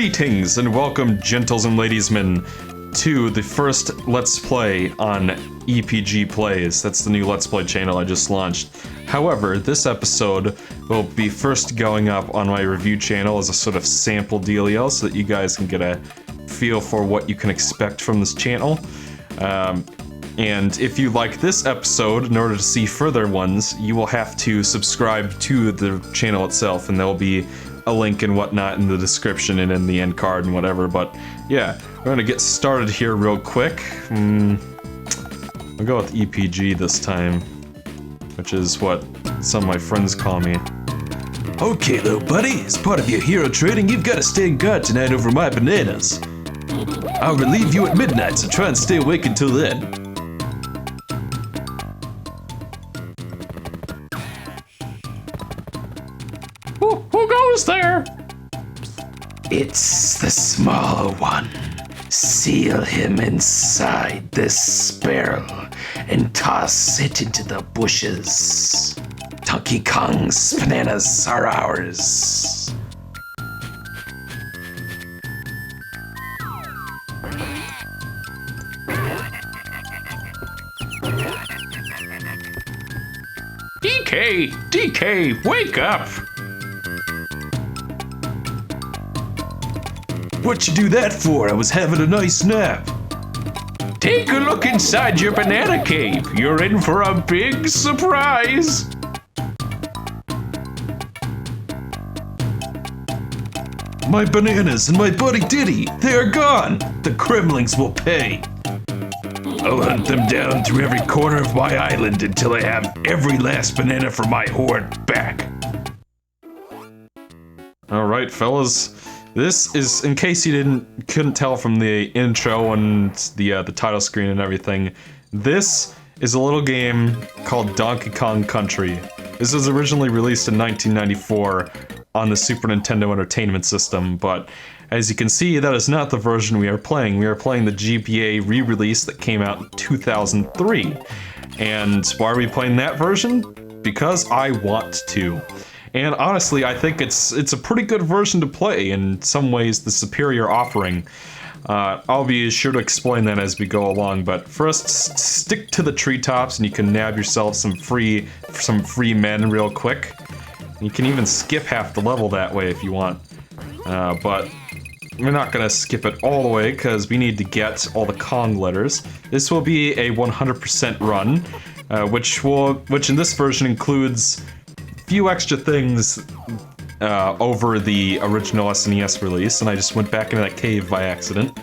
Greetings and welcome, gentles and ladiesmen, to the first Let's Play on EPG Plays. That's the new Let's Play channel I just launched. However, this episode will be first going up on my review channel as a sort of sample dealio so that you guys can get a feel for what you can expect from this channel. And if you like this episode, in order to see further ones, you will have to subscribe to the channel itself, and there will be a link and whatnot in the description and in the end card and whatever. But yeah, we're gonna get started here real quick. I'll go with EPG this time, which is what some of my friends call me. Okay, little buddy, as part of your hero training, you've got to stand guard tonight over my bananas. I'll relieve you at midnight, so try and stay awake until then. Who goes there? It's the smaller one. Seal him inside this barrel and toss it into the bushes. Donkey Kong's bananas are ours. DK, wake up! What'd you do that for? I was having a nice nap. Take a look inside your banana cave. You're in for a big surprise. My bananas and my buddy Diddy, they are gone. The Kremlings will pay. I'll hunt them down through every corner of my island until I have every last banana for my horde back. All right, fellas. This is, in case you couldn't tell from the intro and the title screen and everything, this is a little game called Donkey Kong Country. This was originally released in 1994 on the Super Nintendo Entertainment System, but as you can see, that is not the version we are playing. We are playing the GBA re-release that came out in 2003. And why are we playing that version? Because I want to. And honestly, I think it's a pretty good version to play, in some ways the superior offering. I'll be sure to explain that as we go along, but first stick to the treetops and you can nab yourself some free men real quick. You can even skip half the level that way if you want. But we're not gonna skip it all the way because we need to get all the Kong letters. This will be a 100% run, which in this version includes few extra things over the original SNES release, and I just went back into that cave by accident.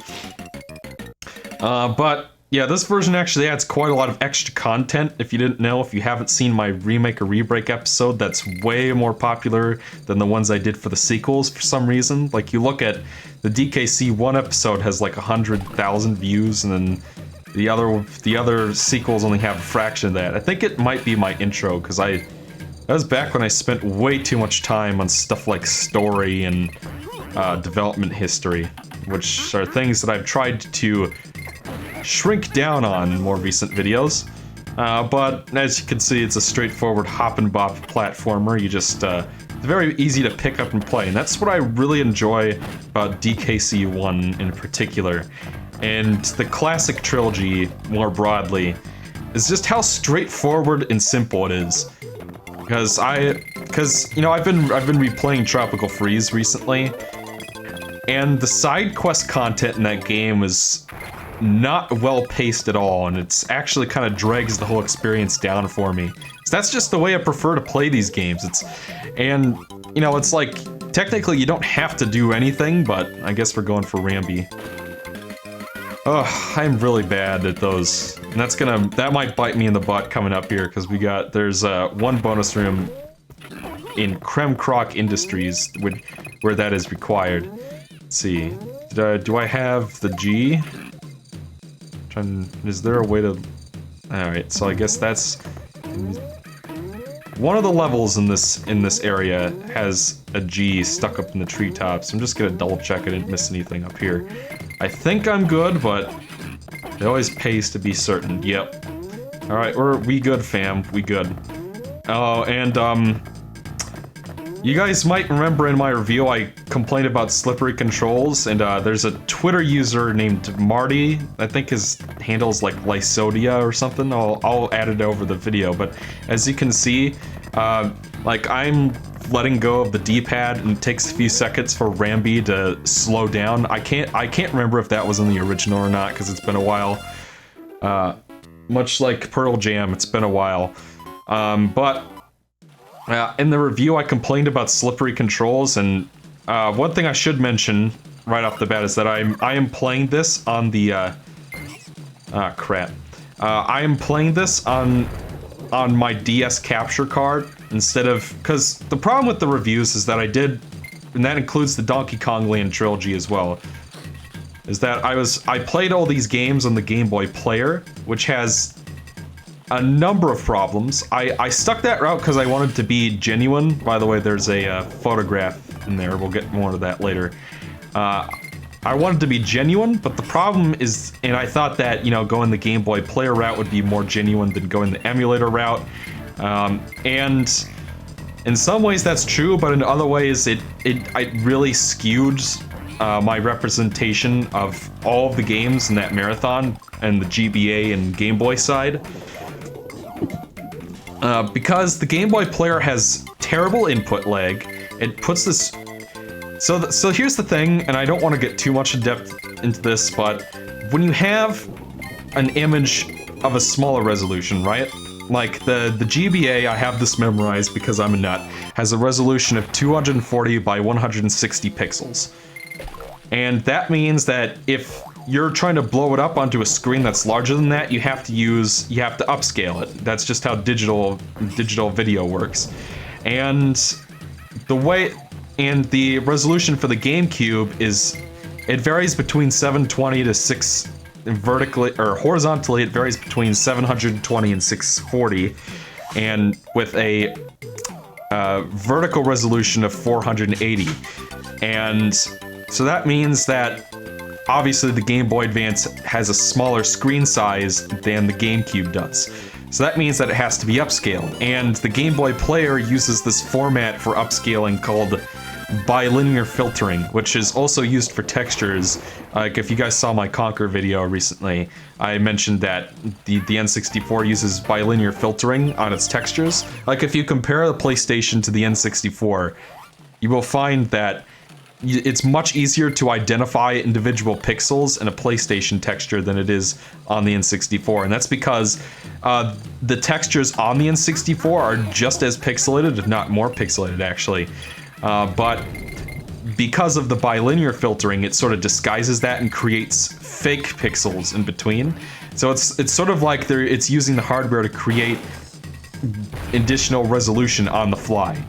But yeah, this version actually adds quite a lot of extra content. If you didn't know, if you haven't seen my Remake or Re-Break episode, that's way more popular than the ones I did for the sequels for some reason. Like, you look at the DKC1 episode has like 100,000 views, and then the other sequels only have a fraction of that. I think it might be my intro, because that was back when I spent way too much time on stuff like story and development history, which are things that I've tried to shrink down on in more recent videos. But as you can see, it's a straightforward hop and bop platformer. You just, it's very easy to pick up and play, and that's what I really enjoy about DKC1 in particular. And the classic trilogy, more broadly, is just how straightforward and simple it is. Because you know, I've been replaying Tropical Freeze recently, and the side quest content in that game is not well paced at all, and it's actually kind of drags the whole experience down for me. So that's just the way I prefer to play these games. And you know, it's like technically you don't have to do anything, but I guess we're going for Rambi. Oh, I'm really bad at those, and that might bite me in the butt coming up here, because there's one bonus room in Kremkrock Industries where that is required. Let's see, do I have the G? Is there a way to? All right, so I guess that's one of the levels in this area has a G stuck up in the treetops. I'm just gonna double check I didn't miss anything up here. I think I'm good, but it always pays to be certain. Yep. All right, we good, fam. We good. Oh, and You guys might remember in my review I complained about slippery controls, and there's a Twitter user named Marty. I think his handle's like Lysodia or something. I'll add it over the video, but as you can see, like I'm letting go of the D-pad and it takes a few seconds for Rambi to slow down. I can't remember if that was in the original or not because it's been a while. Much like Pearl Jam, it's been a while. But in the review, I complained about slippery controls, and one thing I should mention right off the bat is that I am playing this on the crap. I am playing this on my DS capture card instead of, because the problem with the reviews is that I did, and that includes the Donkey Kong Land trilogy as well, is that I played all these games on the Game Boy Player, which has a number of problems. I stuck that route because I wanted to be genuine. By the way, there's a photograph in there. We'll get more to that later. I wanted to be genuine, but the problem is, and I thought that, you know, going the Game Boy Player route would be more genuine than going the emulator route. And in some ways that's true, but in other ways it really skewed my representation of all of the games in that marathon and the GBA and Game Boy side. Because the Game Boy Player has terrible input lag, it puts this... So here's the thing, and I don't want to get too much in depth into this, but when you have an image of a smaller resolution, right? Like the GBA, I have this memorized because I'm a nut, has a resolution of 240 by 160 pixels. And that means that if you're trying to blow it up onto a screen that's larger than that, you have to upscale it. That's just how digital video works. And the resolution for the GameCube it varies between 720 to 6 vertically or horizontally. It varies between 720 and 640, and with a vertical resolution of 480. And so that means that obviously the Game Boy Advance has a smaller screen size than the GameCube does. So that means that it has to be upscaled. And the Game Boy Player uses this format for upscaling called bilinear filtering, which is also used for textures. Like if you guys saw my Conquer video recently, I mentioned that the N64 uses bilinear filtering on its textures. Like if you compare the PlayStation to the N64, you will find that it's much easier to identify individual pixels in a PlayStation texture than it is on the N64, and that's because the textures on the N64 are just as pixelated, if not more pixelated actually. But because of the bilinear filtering, it sort of disguises that and creates fake pixels in between. So it's sort of like it's using the hardware to create additional resolution on the fly.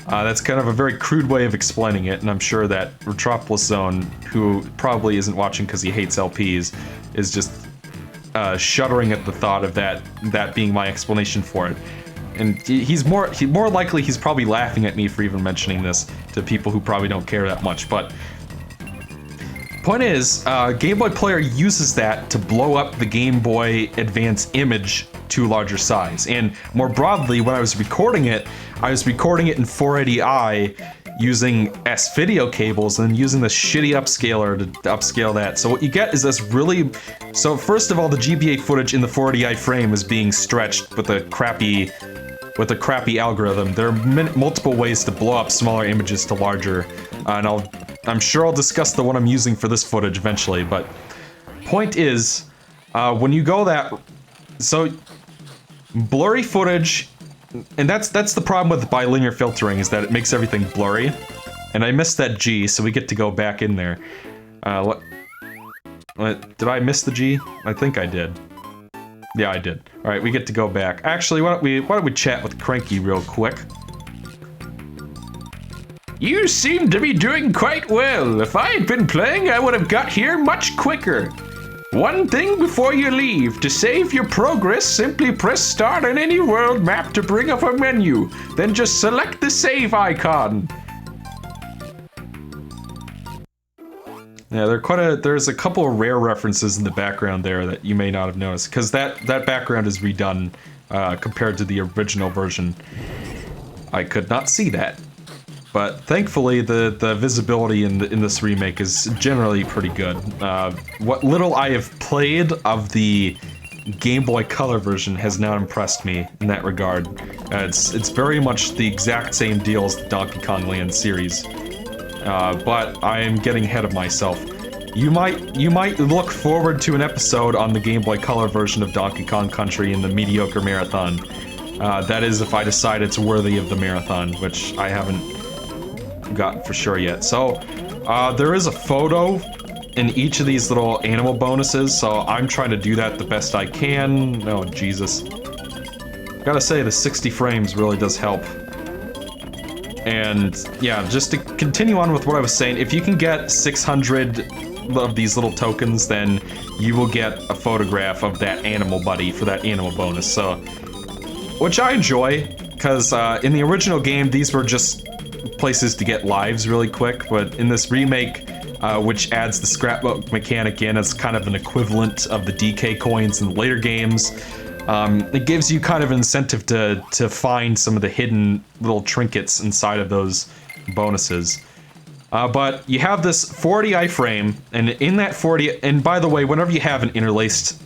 That's kind of a very crude way of explaining it, and I'm sure that Retropolis Zone, who probably isn't watching because he hates LPs, is just shuddering at the thought of that being my explanation for it. And he's more likely he's probably laughing at me for even mentioning this to people who probably don't care that much. But point is, Game Boy Player uses that to blow up the Game Boy Advance image to larger size. And more broadly, when I was recording it in 480i using S-video cables and using this shitty upscaler to upscale that. So what you get is this really... So first of all, the GBA footage in the 480i frame is being stretched with a crappy algorithm. There are multiple ways to blow up smaller images to larger, and I'm sure I'll discuss the one I'm using for this footage eventually, but point is, when you go that... So, blurry footage, and that's the problem with bilinear filtering, is that it makes everything blurry. And I missed that G, so we get to go back in there. What did I miss the G? I think I did. Yeah, I did. All right, we get to go back. Actually, why don't we chat with Cranky real quick? You seem to be doing quite well. If I had been playing, I would have got here much quicker. One thing before you leave. To save your progress, simply press start on any world map to bring up a menu. Then just select the save icon. Yeah, there's a couple of rare references in the background there that you may not have noticed, because that background is redone compared to the original version. I could not see that. But thankfully, the visibility in this remake is generally pretty good. What little I have played of the Game Boy Color version has not impressed me in that regard. It's very much the exact same deal as the Donkey Kong Land series. But I am getting ahead of myself. You might look forward to an episode on the Game Boy Color version of Donkey Kong Country in the Mediocre Marathon. That is if I decide it's worthy of the marathon, which I haven't gotten for sure yet. So, there is a photo in each of these little animal bonuses, so I'm trying to do that the best I can. Oh, Jesus. Gotta say, the 60 frames really does help. And, yeah, just to continue on with what I was saying, if you can get 600 of these little tokens, then you will get a photograph of that animal buddy for that animal bonus, so... Which I enjoy, because in the original game, these were just places to get lives really quick, but in this remake, which adds the scrapbook mechanic in as kind of an equivalent of the DK coins in the later games, it gives you kind of an incentive to find some of the hidden little trinkets inside of those bonuses. But you have this 40 iframe, and in that 40, and by the way, whenever you have an interlaced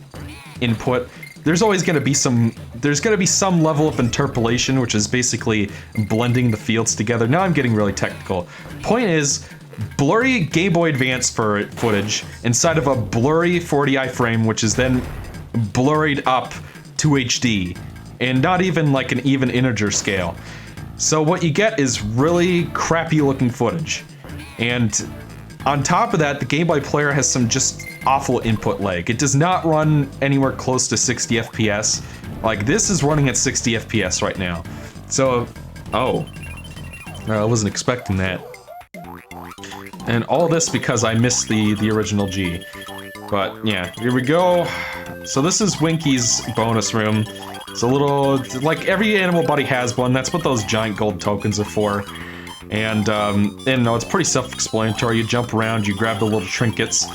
input, there's always going to be some level of interpolation, which is basically blending the fields together. Now I'm getting really technical. Point is, blurry Game Boy Advance footage inside of a blurry 40 iframe, which is then blurred up to HD, and not even like an even integer scale. So what you get is really crappy looking footage. And on top of that, the Game Boy player has some just awful input lag. It does not run anywhere close to 60 FPS. Like, this is running at 60 FPS right now. So, oh. I wasn't expecting that. And all this because I missed the original G. But, yeah, here we go. So this is Winky's bonus room. It's a little... like, every Animal Buddy has one. That's what those giant gold tokens are for. And no, it's pretty self-explanatory. You jump around, you grab the little trinkets.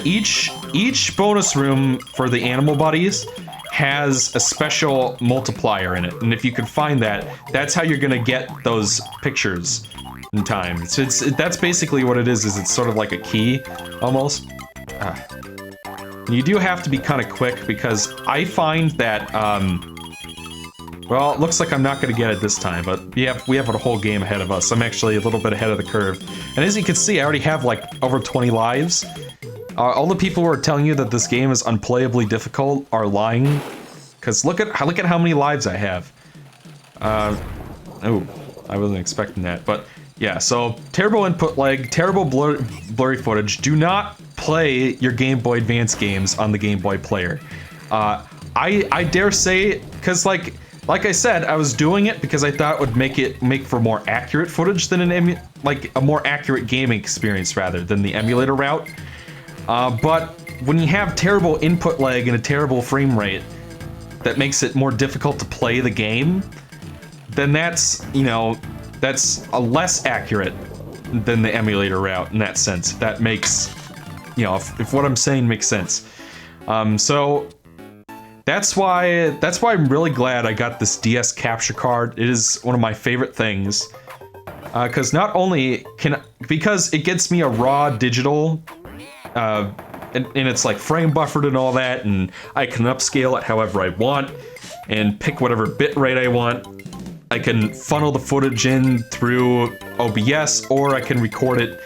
Each bonus room for the animal buddies has a special multiplier in it, and if you can find that, that's how you're gonna get those pictures in time. So that's basically what it is it's sort of like a key, almost. You do have to be kind of quick, because I find that, well, it looks like I'm not going to get it this time, but we have a whole game ahead of us. I'm actually a little bit ahead of the curve. And as you can see, I already have like over 20 lives. All the people who are telling you that this game is unplayably difficult are lying. Because look at how many lives I have. Oh, I wasn't expecting that. But yeah, so terrible input lag, terrible blurry footage. Do not play your Game Boy Advance games on the Game Boy player. I dare say, because like I said, I was doing it because I thought it would make for more accurate footage than a more accurate gaming experience rather than the emulator route. But when you have terrible input lag and a terrible frame rate that makes it more difficult to play the game, then that's a less accurate than the emulator route in that sense. That makes, if what I'm saying makes sense. So that's why I'm really glad I got this DS capture card. It is one of my favorite things. Because not only because it gets me a raw digital, and it's like frame buffered and all that, and I can upscale it however I want, and pick whatever bit rate I want. I can funnel the footage in through OBS, or I can record it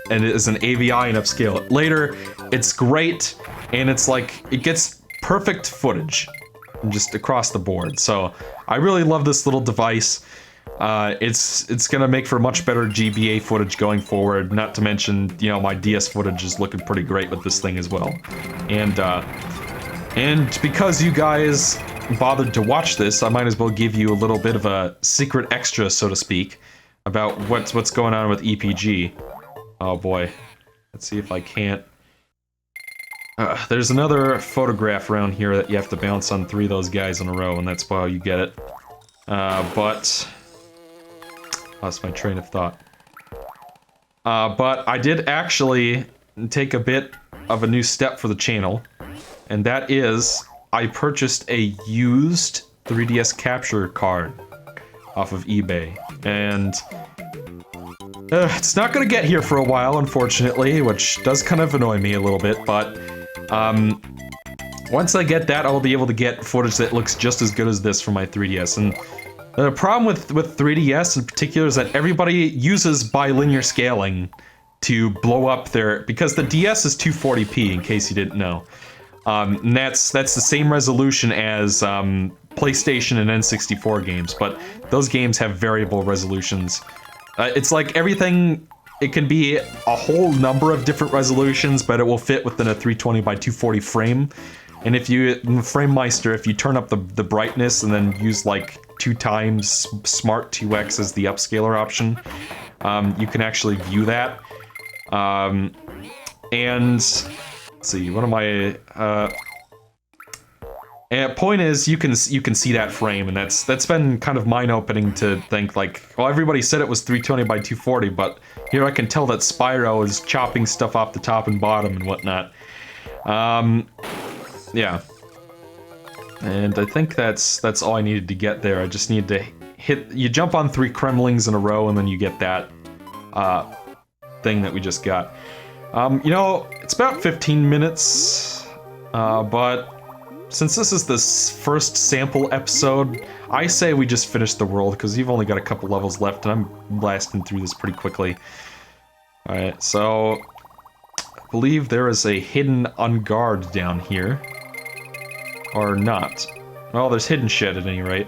and as an AVI and upscale it later. It's great, and it's like, it gets perfect footage just across the board. So I really love this little device. It's gonna make for much better GBA footage going forward, not to mention, my DS footage is looking pretty great with this thing as well. And because you guys bothered to watch this, I might as well give you a little bit of a secret extra, so to speak, about what's going on with EPG. Oh boy. Let's see if I can't. There's another photograph around here that you have to bounce on 3 of those guys in a row, and that's how you get it. But lost my train of thought. But I did actually take a bit of a new step for the channel, and that is I purchased a used 3DS capture card off of eBay. And It's not gonna get here for a while, unfortunately, which does kind of annoy me a little bit, but once I get that, I'll be able to get footage that looks just as good as this from my 3DS. And the problem with 3DS in particular is that everybody uses bilinear scaling to blow up their, because the DS is 240p, in case you didn't know. And that's the same resolution as PlayStation and N64 games, but those games have variable resolutions. It's like everything, it can be a whole number of different resolutions, but it will fit within a 320 by 240 frame. And if you, in FrameMeister, if you turn up the brightness and then use like 2 times Smart 2X as the upscaler option, you can actually view that. And let's see, what am I? And point is, you can see that frame, and that's been kind of mind-opening to think like, well, everybody said it was 320 by 240, but here I can tell that Spyro is chopping stuff off the top and bottom and whatnot. Yeah. And I think that's all I needed to get there. I just need to you jump on 3 Kremlings in a row, and then you get that thing that we just got. You know, it's about 15 minutes, but since this is the first sample episode, I say we just finish the world, because you've only got a couple levels left, and I'm blasting through this pretty quickly. Alright, so I believe there is a hidden unguard down here. Or not. Well, there's hidden shit at any rate.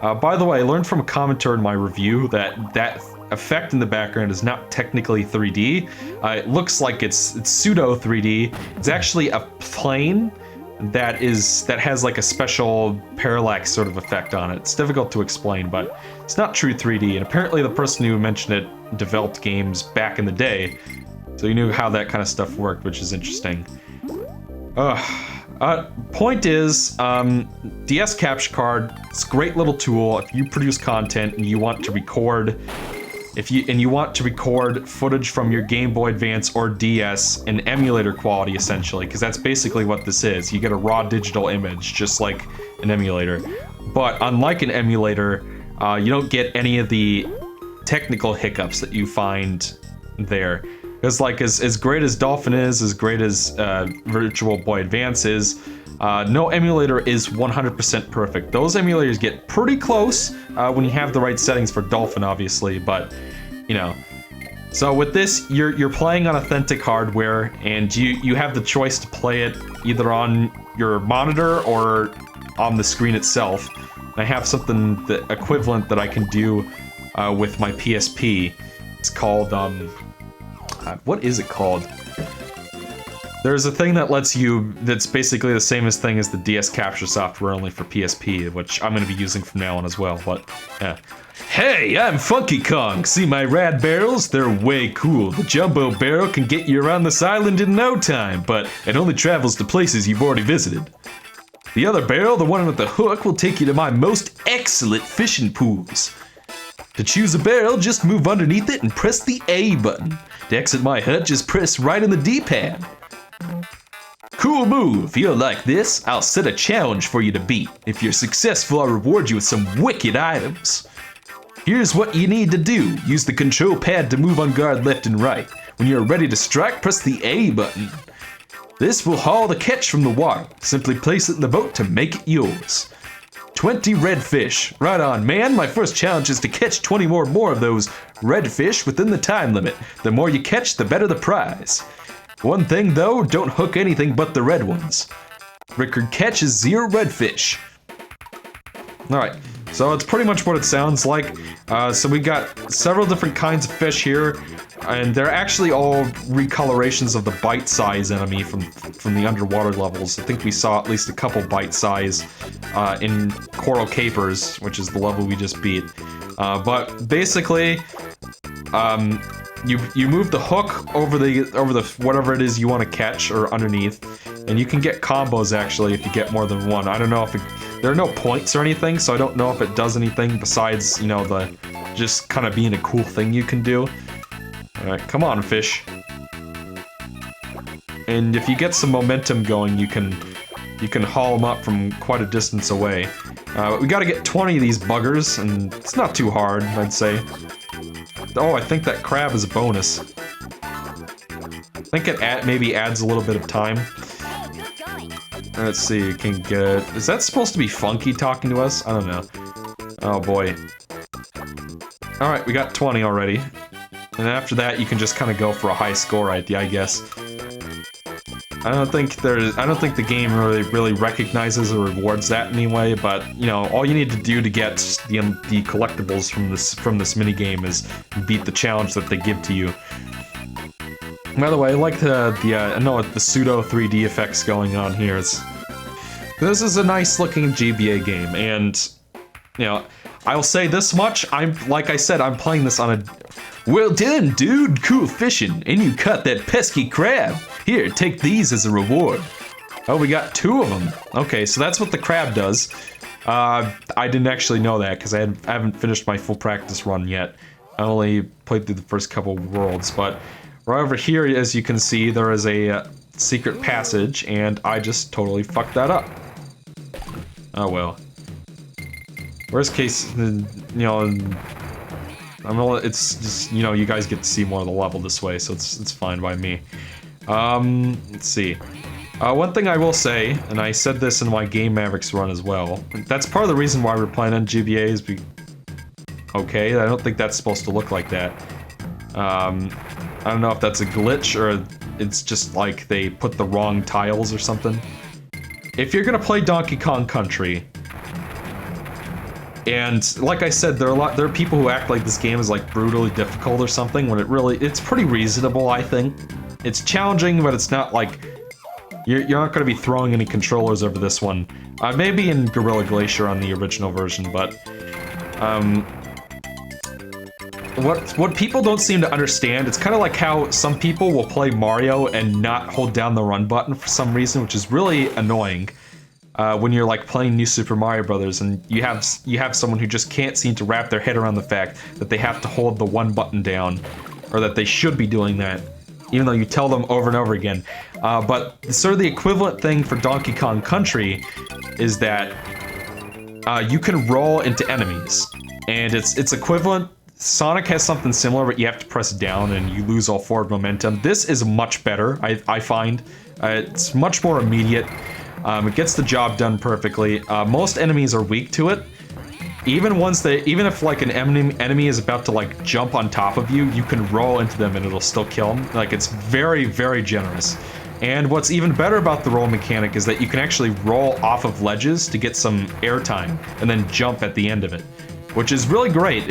By the way, I learned from a commenter in my review that effect in the background is not technically 3D. It looks like it's pseudo 3D. It's actually a plane that has like a special parallax sort of effect on it. It's difficult to explain, but it's not true 3D. And apparently the person who mentioned it developed games back in the day, so he knew how that kind of stuff worked, which is interesting. Point is, DS capture card, it's a great little tool if you produce content and you want to record, you want to record footage from your Game Boy Advance or DS in emulator quality, essentially, because that's basically what this is. You get a raw digital image, just like an emulator. But unlike an emulator, you don't get any of the technical hiccups that you find there. Because like, as great as Dolphin is, as great as Virtual Boy Advance is, no emulator is 100% perfect. Those emulators get pretty close when you have the right settings for Dolphin, obviously, but, you know. So with this, you're playing on authentic hardware, and you have the choice to play it either on your monitor or on the screen itself. And I have something equivalent that I can do with my PSP. It's called, what is it called? There's a thing that lets you, that's basically the same thing as the DS capture software, only for PSP, which I'm going to be using from now on as well, but yeah. Hey, I'm Funky Kong. See my rad barrels? They're way cool. The jumbo barrel can get you around this island in no time, but it only travels to places you've already visited. The other barrel, the one with the hook, will take you to my most excellent fishing pools. To choose a barrel, just move underneath it and press the A button. To exit my hut, just press right in the D-pad. Cool move. You'll like this. I'll set a challenge for you to beat. If you're successful, I'll reward you with some wicked items. Here's what you need to do. Use the control pad to move on guard left and right. When you're ready to strike, press the A button. This will haul the catch from the water. Simply place it in the boat to make it yours. 20 redfish. Right on, man. My first challenge is to catch 20 more of those redfish within the time limit. The more you catch, the better the prize. One thing though, don't hook anything but the red ones. Record catch is 0 redfish. Alright, so it's pretty much what it sounds like. So we got several different kinds of fish here, and they're actually all recolorations of the bite-size enemy from the underwater levels. I think we saw at least a couple bite-size in Coral Capers, which is the level we just beat. But basically, you move the hook over the whatever it is you want to catch or underneath, and you can get combos actually if you get more than one. I don't know if there are no points or anything, so I don't know if it does anything besides, you know, the just kind of being a cool thing you can do. All right, come on, fish. And if you get some momentum going, you can haul them up from quite a distance away. We got to get 20 of these buggers, and it's not too hard, I'd say. Oh, I think that crab is a bonus. I think it maybe adds a little bit of time. Let's see, you can get... Is that supposed to be Funky talking to us? I don't know. Oh boy. Alright, we got 20 already. And after that, you can just kind of go for a high score idea, I guess. I don't think the game really recognizes or rewards that anyway, but, you know, all you need to do to get the collectibles from this minigame is beat the challenge that they give to you. By the way, I like I know the pseudo 3D effects going on here. This is a nice looking GBA game, and, you know, I'll say this much, like I said, I'm playing this on a... Well done, dude, cool fishing, and you caught that pesky crab. Here, take these as a reward. Oh, we got 2 of them. Okay, so that's what the crab does. I didn't actually know that, because I haven't finished my full practice run yet. I only played through the first couple worlds, but... Right over here, as you can see, there is a secret passage, and I just totally fucked that up. Oh well. Worst case, you know, it's just, you know, you guys get to see more of the level this way, so it's fine by me. Let's see. One thing I will say, and I said this in my Game Mavericks run as well, that's part of the reason why we're playing on GBA is okay, I don't think that's supposed to look like that. I don't know if that's a glitch or it's just like they put the wrong tiles or something. If you're gonna play Donkey Kong Country, and like I said, there are people who act like this game is like brutally difficult or something, when it's pretty reasonable, I think. It's challenging, but it's not like you're not gonna be throwing any controllers over this one. Maybe in Gorilla Glacier on the original version, but what people don't seem to understand, it's kind of like how some people will play Mario and not hold down the run button for some reason, which is really annoying when you're like playing New Super Mario Brothers and you have someone who just can't seem to wrap their head around the fact that they have to hold the one button down, or that they should be doing that, even though you tell them over and over again. But sort of the equivalent thing for Donkey Kong Country is that you can roll into enemies, and it's equivalent. Sonic has something similar, but you have to press down and you lose all forward momentum. This is much better, I find. It's much more immediate. It gets the job done perfectly. Most enemies are weak to it. Even if like an enemy is about to like jump on top of you, you can roll into them and it'll still kill them. Like, it's very, very generous. And what's even better about the roll mechanic is that you can actually roll off of ledges to get some airtime and then jump at the end of it, which is really great.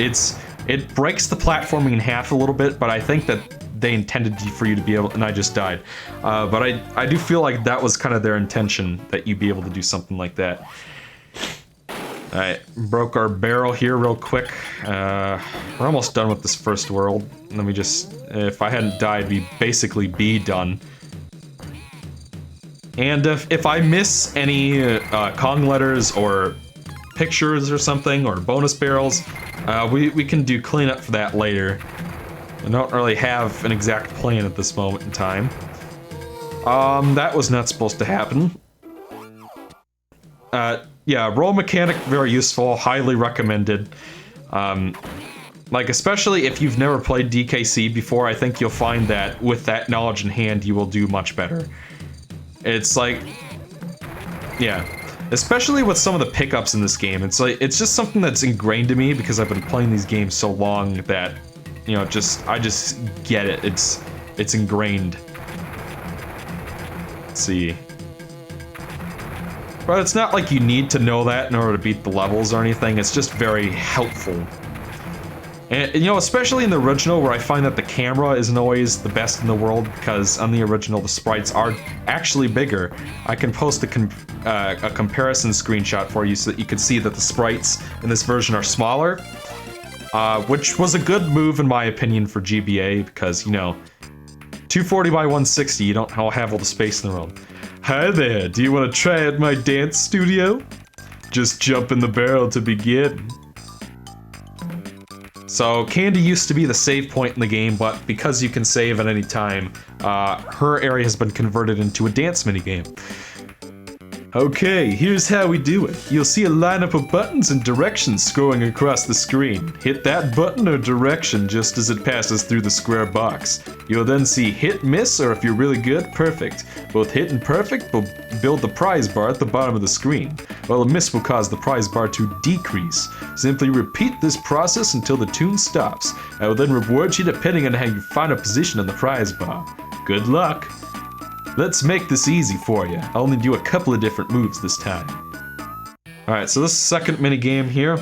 It breaks the platforming in half a little bit, but I think that they intended for you to be able, and I just died. But I do feel like that was kind of their intention, that you'd be able to do something like that. Alright, broke our barrel here real quick. We're almost done with this first world. Let me just, if I hadn't died, we'd basically be done. And if I miss any Kong letters or pictures or something, or bonus barrels, we can do cleanup for that later. I don't really have an exact plan at this moment in time. That was not supposed to happen. Yeah, roll mechanic, very useful, highly recommended. Like, especially if you've never played DKC before, I think you'll find that with that knowledge in hand, you will do much better. It's like, yeah. Especially with some of the pickups in this game, it's just something that's ingrained to me because I've been playing these games so long that, you know, I just get it. It's ingrained. Let's see. But it's not like you need to know that in order to beat the levels or anything. It's just very helpful. And, you know, especially in the original, where I find that the camera isn't always the best in the world, because on the original the sprites are actually bigger. I can post a comparison screenshot for you so that you can see that the sprites in this version are smaller, which was a good move in my opinion for GBA, because, you know, 240 by 160, you don't have all the space in the world. Hi there, do you want to try out my dance studio? Just jump in the barrel to begin. So, Candy used to be the save point in the game, but because you can save at any time, her area has been converted into a dance minigame. Okay, here's how we do it. You'll see a lineup of buttons and directions scrolling across the screen. Hit that button or direction just as it passes through the square box. You'll then see hit, miss, or if you're really good, perfect. Both hit and perfect will build the prize bar at the bottom of the screen, while a miss will cause the prize bar to decrease. Simply repeat this process until the tune stops. I will then reward you depending on how you find a position on the prize bar. Good luck! Let's make this easy for you. I'll only do a couple of different moves this time. Alright, so this is the second minigame here.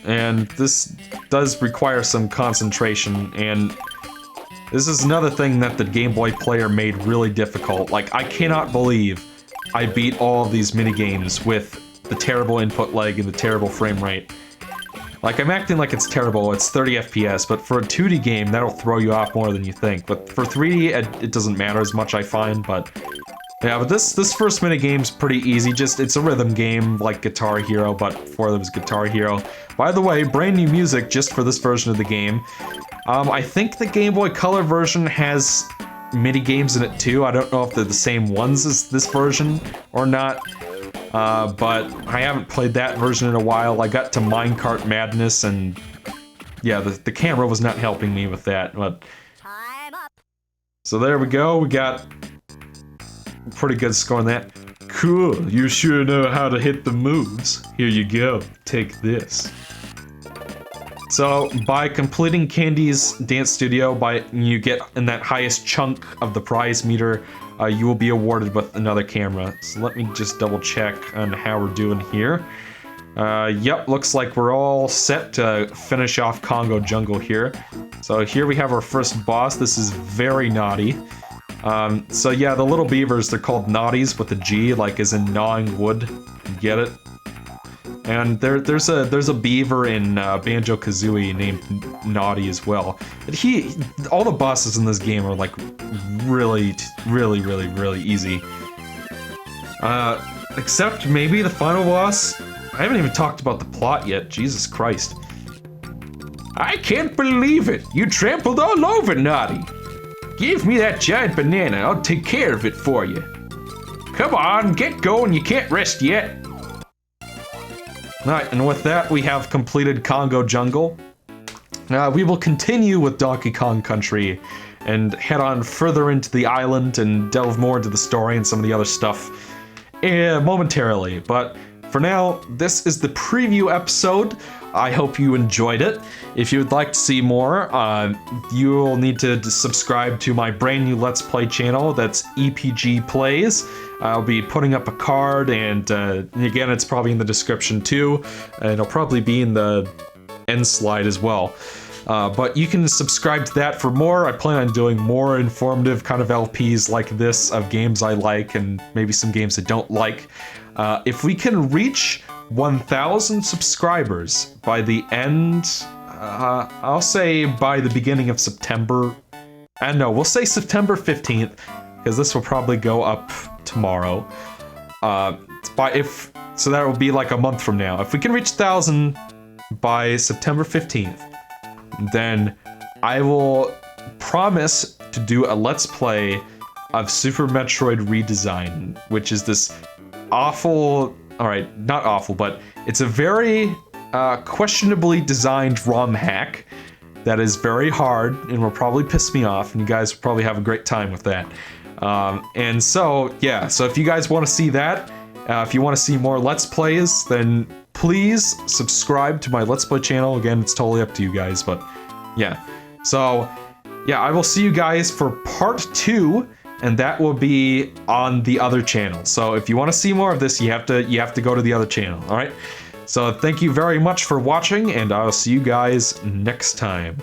And this does require some concentration, and this is another thing that the Game Boy player made really difficult. Like, I cannot believe I beat all of these minigames with the terrible input lag and the terrible frame rate. Like, I'm acting like it's terrible, it's 30 FPS, but for a 2D game, that'll throw you off more than you think. But for 3D, it doesn't matter as much, I find, but... Yeah, but this first minigame's pretty easy, just, it's a rhythm game, like Guitar Hero, but before there was Guitar Hero. By the way, brand new music just for this version of the game. I think the Game Boy Color version has minigames in it too. I don't know if they're the same ones as this version or not. But I haven't played that version in a while. I got to Minecart Madness, and yeah, the camera was not helping me with that. But Time up. so there we go. We got a pretty good score on that. Cool. You sure know how to hit the moves. Here you go. Take this. So by completing Candy's Dance Studio, you get in that highest chunk of the prize meter. You will be awarded with another camera. So let me just double check on how we're doing here. Yep, looks like we're all set to finish off Congo Jungle here. So here we have our first boss. This is very naughty. So yeah, the little beavers, they're called naughties with a G, like as in gnawing wood. Get it? And there's a beaver in Banjo-Kazooie named Naughty as well. But all the bosses in this game are like really easy. Except maybe the final boss. I haven't even talked about the plot yet. Jesus Christ. I can't believe it! You trampled all over Naughty! Give me that giant banana, I'll take care of it for you. Come on, get going, you can't rest yet. Alright, and with that, we have completed Congo Jungle. We will continue with Donkey Kong Country and head on further into the island and delve more into the story and some of the other stuff momentarily. But for now, this is the preview episode. I hope you enjoyed it. If you would like to see more, you will need to subscribe to my brand new Let's Play channel. That's EPG Plays. I'll be putting up a card, and again, it's probably in the description too, and it'll probably be in the end slide as well. But you can subscribe to that for more. I plan on doing more informative kind of LPs like this of games I like and maybe some games I don't like. If we can reach 1,000 subscribers by the end, I'll say by the beginning of September. And no, we'll say September 15th, because this will probably go up tomorrow. So that will be like a month from now. If we can reach 1,000 by September 15th, then I will promise to do a Let's Play of Super Metroid Redesign, which is this awful, alright, not awful, but it's a very questionably designed ROM hack that is very hard and will probably piss me off, and you guys will probably have a great time with that. And so, yeah, so if you guys want to see that, if you want to see more Let's Plays, then please subscribe to my Let's Play channel. Again, it's totally up to you guys, but yeah. So, yeah, I will see you guys for part 2, and that will be on the other channel. So if you want to see more of this, you have to go to the other channel, all right? So thank you very much for watching, and I'll see you guys next time.